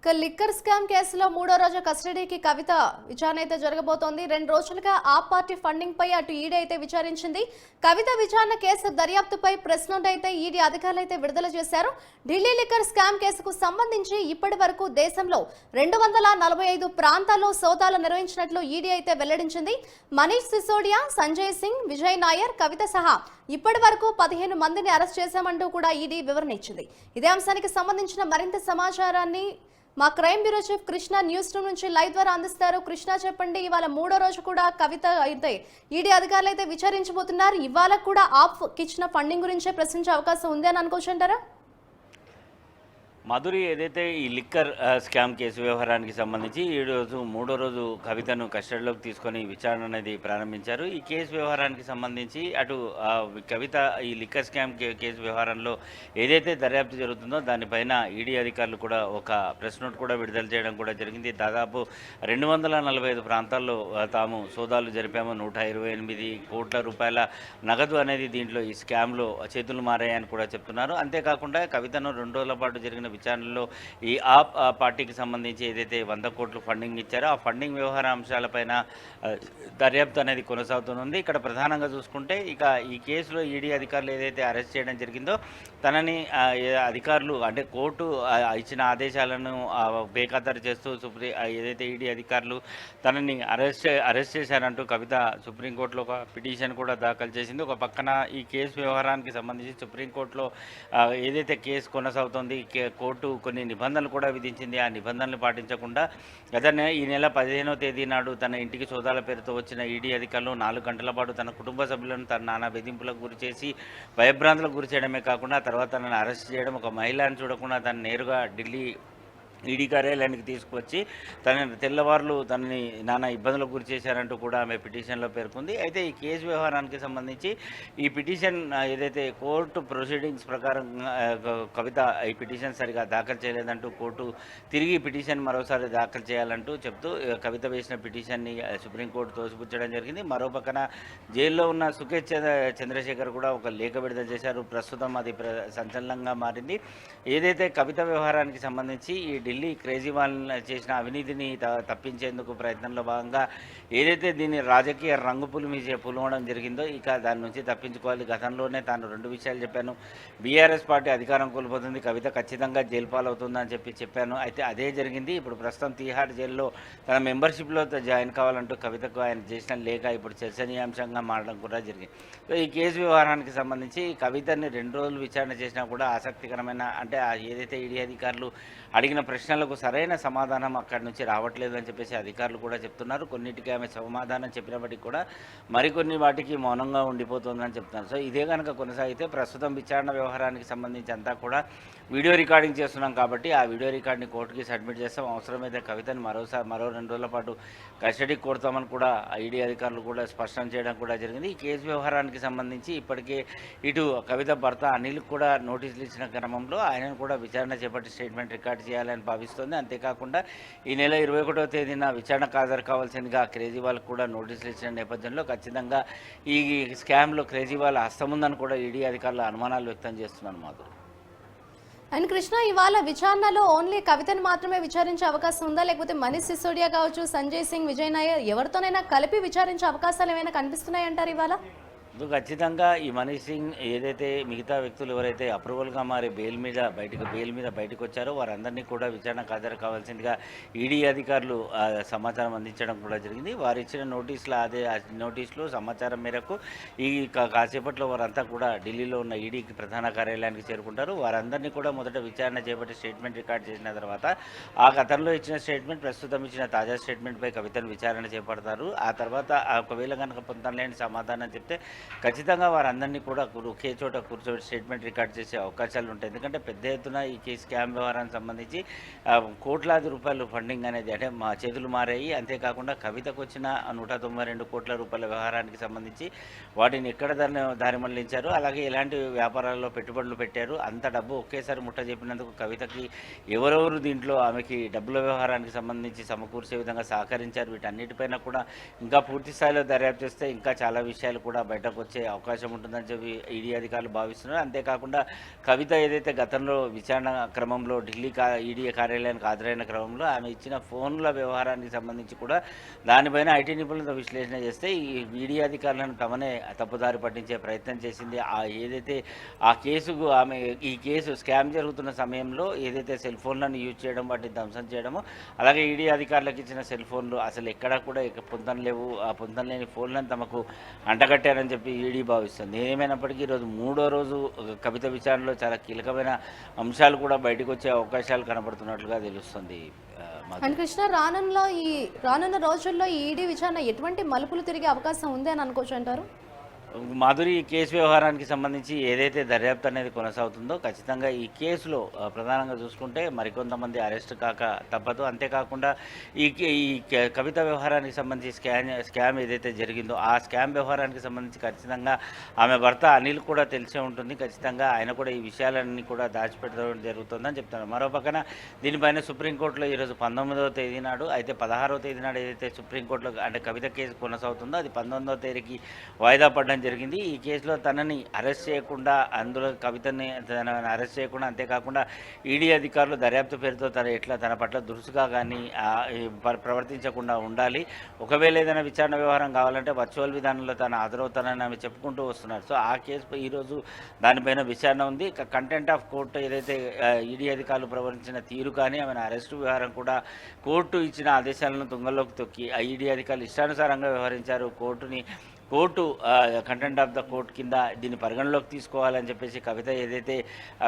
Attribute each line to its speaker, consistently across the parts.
Speaker 1: Liquor scam కేసులో మూడో రోజు కస్టడీకి కవిత విచారణ అయితే జరగబోతోంది. 2 రోజులుగా ఆప్ పార్టీ ఫండింగ్ పై అటు ఈడీ అయితే విచారించింది. కవిత విచారణ కేసు దర్యాప్తుపై ప్రెస్ నోట్ అయితే ఈడీ అధికారులు అయితే విడుదల చేశారు. ఢిల్లీ లిక్కర్ స్కామ్ కేసుకు సంబంధించి ఇప్పటి వరకు దేశంలో 245 ప్రాంతాల్లో సోదాలు నిర్వహించినట్లు ఈడీ అయితే వెల్లడించింది. మనీష్ సిసోడియా, సంజయ్ సింగ్, విజయ్ నాయర్, కవిత సహా ఇప్పటి వరకు 15 మందిని అరెస్ట్ చేశామంటూ కూడా ఈడీ వివరణ ఇచ్చింది. ఇదే అంశానికి సంబంధించిన మరింత సమాచారాన్ని మా crime bureau chief Krishna news room నుంచి లైవ్ ద్వారా అందిస్తారు. కృష్ణ, చెప్పండి, ఇవాళ మూడో రోజు కూడా కవిత అయితే ఈడీ అధికారులు అయితే విచారించబోతున్నారు. ఇవాళ కూడా ఆప్ ఇచ్చిన ఫండింగ్ గురించే ప్రశ్నించే అవకాశం ఉంది అని అనుకోవచ్చంటారా?
Speaker 2: మధురి ఏదైతే ఈ లిక్కర్ స్కామ్ కేసు వ్యవహారానికి సంబంధించి ఈరోజు మూడో రోజు కవితను కస్టడీలోకి తీసుకొని విచారణ అనేది ప్రారంభించారు. ఈ కేసు వ్యవహారానికి సంబంధించి అటు కవిత ఈ లిక్కర్ స్కామ్ కేసు వ్యవహారంలో ఏదైతే దర్యాప్తు జరుగుతుందో దానిపైన ఈడీ అధికారులు కూడా ఒక ప్రెస్ నోట్ కూడా విడుదల చేయడం కూడా జరిగింది. దాదాపు 245 ప్రాంతాల్లో తాము సోదాలు జరిపాము. 128 కోట్ల రూపాయల నగదు అనేది దీంట్లో ఈ స్కామ్లో చేతులు మారాయని కూడా చెప్తున్నారు. అంతేకాకుండా కవితను 2 రోజుల పాటు జరిగిన విచారణలో ఈ ఆప్ పార్టీకి సంబంధించి ఏదైతే 100 కోట్లు ఫండింగ్ ఇచ్చారో ఆ ఫండింగ్ వ్యవహార అంశాలపైన దర్యాప్తు అనేది కొనసాగుతుంది. ఇక్కడ ప్రధానంగా చూసుకుంటే ఇక ఈ కేసులో ఈడీ అధికారులు ఏదైతే అరెస్ట్ చేయడం జరిగిందో తనని అధికారులు అంటే కోర్టు ఇచ్చిన ఆదేశాలను బేఖాతరు చేస్తూ ఏదైతే ఈడీ అధికారులు తనని అరెస్ట్ చేశారంటూ కవిత సుప్రీంకోర్టులో ఒక పిటిషన్ కూడా దాఖలు చేసింది. ఒక పక్కన ఈ కేసు వ్యవహారానికి సంబంధించి సుప్రీంకోర్టులో ఏదైతే కేసు కొనసాగుతోంది కోర్టు కొన్ని నిబంధనలు కూడా విధించింది. ఆ నిబంధనలు పాటించకుండా ఈ నెల 15వ తేదీ నాడు తన ఇంటికి సోదాల పేరుతో వచ్చిన ఈడీ అధికారులు 4 గంటల పాటు తన కుటుంబ సభ్యులను తన నానా బెదింపులకు గురి చేసి భయభ్రాంతులకు గురి చేయడమే కాకుండా తర్వాత తనను అరెస్ట్ చేయడం, ఒక మహిళను చూడకుండా తను నేరుగా ఢిల్లీ ఈడీ కార్యాలయానికి తీసుకువచ్చి తెల్లవారులు తనని నానా ఇబ్బందులకు గురి చేశారంటూ కూడా ఆమె పిటిషన్లో పేర్కొంది. అయితే ఈ కేసు వ్యవహారానికి సంబంధించి ఈ పిటిషన్ ఏదైతే కోర్టు ప్రొసీడింగ్స్ ప్రకారం కవిత ఈ పిటిషన్ సరిగా దాఖలు చేయలేదంటూ కోర్టు తిరిగి పిటిషన్ మరోసారి దాఖలు చేయాలంటూ చెప్తూ కవిత వేసిన పిటిషన్ని సుప్రీంకోర్టు తోసిపుచ్చడం జరిగింది. మరోపక్కన జైల్లో ఉన్న సుఖేత్ చంద్రశేఖర్ కూడా ఒక లేఖ విడుదల చేశారు. ప్రస్తుతం అది సంచలనంగా మారింది. ఏదైతే కవిత వ్యవహారానికి సంబంధించి ఈ ఢిల్లీ కేజ్రీవాల్ చేసిన అవినీతిని తప్పించేందుకు ప్రయత్నంలో భాగంగా ఏదైతే దీన్ని రాజకీయ రంగు పులవడం జరిగిందో ఇక దాని నుంచి తప్పించుకోవాలి. గతంలోనే తాను 2 విషయాలు చెప్పాను. బీఆర్ఎస్ పార్టీ అధికారం కోల్పోతుంది, కవిత ఖచ్చితంగా జైలు పాలవుతుందని చెప్పాను. అయితే అదే జరిగింది. ఇప్పుడు ప్రస్తుతం తీహార్ జైల్లో తన మెంబర్షిప్లో జాయిన్ కావాలంటూ కవితకు ఆయన చేసిన లేఖ ఇప్పుడు చర్చనీయాంశంగా మారడం కూడా జరిగింది. సో ఈ కేసు వ్యవహారానికి సంబంధించి కవితని 2 రోజులు విచారణ చేసినా కూడా ఆసక్తికరమైన అంటే ఏదైతే ఈడీ అధికారులు అడిగిన ప్రశ్నలకు సరైన సమాధానం అక్కడి నుంచి రావట్లేదు అని చెప్పేసి అధికారులు కూడా చెప్తున్నారు. కొన్నిటికి ఆమె సమాధానం చెప్పినప్పటికీ కూడా మరికొన్ని వాటికి మౌనంగా ఉండిపోతుందని చెప్తున్నారు. సో ఇదే కనుక కొనసాగితే ప్రస్తుతం విచారణ వ్యవహారానికి సంబంధించి అంతా కూడా వీడియో రికార్డింగ్ చేస్తున్నాం కాబట్టి ఆ వీడియో రికార్డ్ని కోర్టుకి సబ్మిట్ చేస్తాం. అవసరమైతే కవితని మరో 2 రోజుల పాటు కస్టడీకి కోరుతామని కూడా ఈడీ అధికారులు కూడా స్పష్టం చేయడం కూడా జరిగింది. ఈ కేసు వ్యవహారానికి సంబంధించి ఇప్పటికే ఇటు కవిత భర్త అనిల్ కూడా నోటీసులు ఇచ్చిన క్రమంలో ఆయనను కూడా విచారణ చేపట్టి స్టేట్మెంట్ రికార్డ్ చేయాలని భావిస్తోంది. అంతేకాకుండా ఈ నెల 21వ తేదీన విచారణకు హాజరు కావాల్సిందిగా కేజ్రీవాల్ కూడా నోటీసులు ఇచ్చిన నేపథ్యంలో ఖచ్చితంగా ఈ స్కామ్లో కేజ్రీవాల్ హస్తముందని కూడా ఈడీ అధికారులు అనుమానాలు వ్యక్తం చేస్తున్నారు. మాధురి
Speaker 1: అండ్ కృష్ణ, ఇవాళ విచారణలో ఓన్లీ కవితను మాత్రమే విచారించే అవకాశం ఉందా, లేకపోతే మనీష్ సిసోడియా కావచ్చు, సంజయ్ సింగ్, విజయ్ నాయర్ ఎవరితోనైనా కలిపి విచారించే అవకాశాలు ఏమైనా కనిపిస్తున్నాయంటారు ఇవాళ?
Speaker 2: ఖచ్చితంగా ఈ మనీష్ సింగ్ ఏదైతే మిగతా వ్యక్తులు ఎవరైతే అప్రూవల్గా మారి బెయిల్ మీద బయటకు వచ్చారో వారందరినీ కూడా విచారణకు హాజరు కావాల్సిందిగా ఈడీ అధికారులు సమాచారం అందించడం కూడా జరిగింది. వారు ఇచ్చిన నోటీసులు సమాచారం మేరకు ఈ కాసేపట్లో వారంతా కూడా ఢిల్లీలో ఉన్న ఈడీకి ప్రధాన కార్యాలయానికి చేరుకుంటారు. వారందరినీ కూడా మొదట విచారణ చేపట్టి స్టేట్మెంట్ రికార్డ్ చేసిన తర్వాత ఆ గతంలో ఇచ్చిన స్టేట్మెంట్, ప్రస్తుతం ఇచ్చిన తాజా స్టేట్మెంట్పై కవితను విచారణ చేపడతారు. ఆ తర్వాత ఒకవేళ కనుక పొందలేని సమాధానం చెప్తే ఖచ్చితంగా వారందరినీ కూడా ఒకే చోట కూర్చోబెట్టి స్టేట్మెంట్ రికార్డ్ చేసే అవకాశాలు ఉంటాయి. ఎందుకంటే పెద్ద ఎత్తున ఈ స్కామ్ వ్యవహారానికి సంబంధించి కోట్లాది రూపాయలు ఫండింగ్ అనేది అంటే మా చేతులు మారాయి. అంతేకాకుండా కవితకు వచ్చిన 192 కోట్ల రూపాయల వ్యవహారానికి సంబంధించి వాటిని ఎక్కడ దారి మళ్లించారు, అలాగే ఎలాంటి వ్యాపారాల్లో పెట్టుబడులు పెట్టారు, అంత డబ్బు ఒకేసారి ముట్ట చెప్పినందుకు కవితకి ఎవరెవరు దీంట్లో ఆమెకి డబ్బుల వ్యవహారానికి సంబంధించి సమకూర్చే విధంగా సహకరించారు, వీటన్నిటిపైన కూడా ఇంకా పూర్తి స్థాయిలో దర్యాప్తు చేస్తే ఇంకా చాలా విషయాలు కూడా బయటకు వచ్చే అవకాశం ఉంటుందని చెప్పి ఈడీ అధికారులు భావిస్తున్నారు. అంతేకాకుండా కవిత ఏదైతే గతంలో విచారణ క్రమంలో ఢిల్లీ ఈడీ కార్యాలయానికి హాజరైన క్రమంలో ఆమె ఇచ్చిన ఫోన్ల వ్యవహారానికి సంబంధించి కూడా దానిపైన ఐటీ నిపుణులతో విశ్లేషణ చేస్తే ఈ ఈడీ అధికారులను తమనే తప్పుదారి పట్టించే ప్రయత్నం చేసింది. ఏదైతే ఆ కేసుకు ఆమె ఈ కేసు స్కామ్ జరుగుతున్న సమయంలో ఏదైతే సెల్ ఫోన్లను యూజ్ చేయడం వాటిని ధ్వంసం చేయడము, అలాగే ఈడీ అధికారులకు ఇచ్చిన సెల్ ఫోన్లు అసలు ఎక్కడా కూడా పొందలేవు, ఆ పొందలేని ఫోన్లను తమకు అంటగట్టారని చెప్పి ఈడీ భావిస్తుంది. ఏమైనప్పటికీ ఈరోజు మూడో రోజు కవిత విచారణలో చాలా కీలకమైన అంశాలు కూడా బయటకు వచ్చే అవకాశాలు కనబడుతున్నట్లుగా తెలుస్తుంది.
Speaker 1: అండ్ కృష్ణ, రానున్న రోజుల్లో ఈ ఈడీ విచారణ ఎటువంటి మలుపులు తిరిగే అవకాశం ఉంది అని అనుకోవచ్చు అంటారు?
Speaker 2: మాధురి, ఈ కేసు వ్యవహారానికి సంబంధించి ఏదైతే దర్యాప్తు అనేది కొనసాగుతుందో ఖచ్చితంగా ఈ కేసులో ప్రధానంగా చూసుకుంటే మరికొంతమంది అరెస్ట్ కాక తప్పదు. అంతేకాకుండా ఈ కవిత వ్యవహారానికి సంబంధించి స్కామ్ ఏదైతే జరిగిందో ఆ స్కామ్ వ్యవహారానికి సంబంధించి ఖచ్చితంగా ఆమె భర్త అనిల్ కూడా తెలిసే ఉంటుంది. ఖచ్చితంగా ఆయన కూడా ఈ విషయాలన్నీ కూడా దాచిపెట్టడం జరుగుతుందని చెప్తున్నారు. మరో పక్కన దీనిపైన సుప్రీంకోర్టులో ఈరోజు 19వ తేదీ నాడు, అయితే 16వ తేదీ నాడు ఏదైతే సుప్రీంకోర్టులో అంటే కవిత కేసు కొనసాగుతుందో అది 19వ తేదీకి వాయిదా పడడం జరిగింది. ఈ కేసులో తనని అరెస్ట్ చేయకుండా, అందులో కవితని అరెస్ట్ చేయకుండా, అంతేకాకుండా ఈడీ అధికారులు దర్యాప్తు పేరుతో తన పట్ల దురుసుగా కానీ ప్రవర్తించకుండా ఉండాలి. ఒకవేళ ఏదైనా విచారణ వ్యవహారం కావాలంటే వర్చువల్ విధానంలో తను హాజరవుతానని ఆమె చెప్పుకుంటూ వస్తున్నారు. సో ఆ కేసు ఈరోజు దానిపైన విచారణ ఉంది. కంటెంట్ ఆఫ్ కోర్టు ఏదైతే ఈడీ అధికారులు ప్రవర్తించిన తీరు కానీ ఆమెను అరెస్టు వ్యవహారం కూడా కోర్టు ఇచ్చిన ఆదేశాలను తుంగల్లోకి తొక్కి ఈడీ అధికారులు ఇష్టానుసారంగా వ్యవహరించారు. Court content of the court కింద దీన్ని పరిగణలోకి తీసుకోవాలని చెప్పేసి కవిత ఏదైతే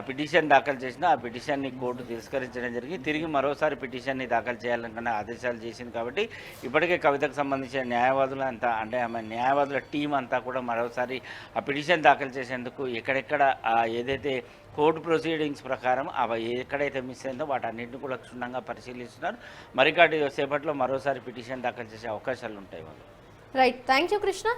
Speaker 2: పిటిషన్ దాఖలు చేసినా ఆ పిటిషన్ని కోర్టు తిరస్కరించడం జరిగింది. తిరిగి మరోసారి పిటిషన్ని దాఖలు చేయాలనుకున్న ఆదేశాలు చేసింది. కాబట్టి ఇప్పటికే కవితకు సంబంధించిన న్యాయవాదులు అంతా, అంటే ఆమె న్యాయవాదుల టీం అంతా కూడా మరోసారి ఆ పిటిషన్ దాఖలు చేసేందుకు ఎక్కడెక్కడ ఏదైతే కోర్టు ప్రొసీడింగ్స్ ప్రకారం అవి ఎక్కడైతే మిస్ అయిందో వాటన్నింటిని కూడా క్షుణ్ణంగా పరిశీలిస్తున్నారు. మరికాటి సేపట్లో మరోసారి పిటిషన్ దాఖలు చేసే అవకాశాలు ఉంటాయి వాళ్ళు.
Speaker 1: Right, thank you Krishna.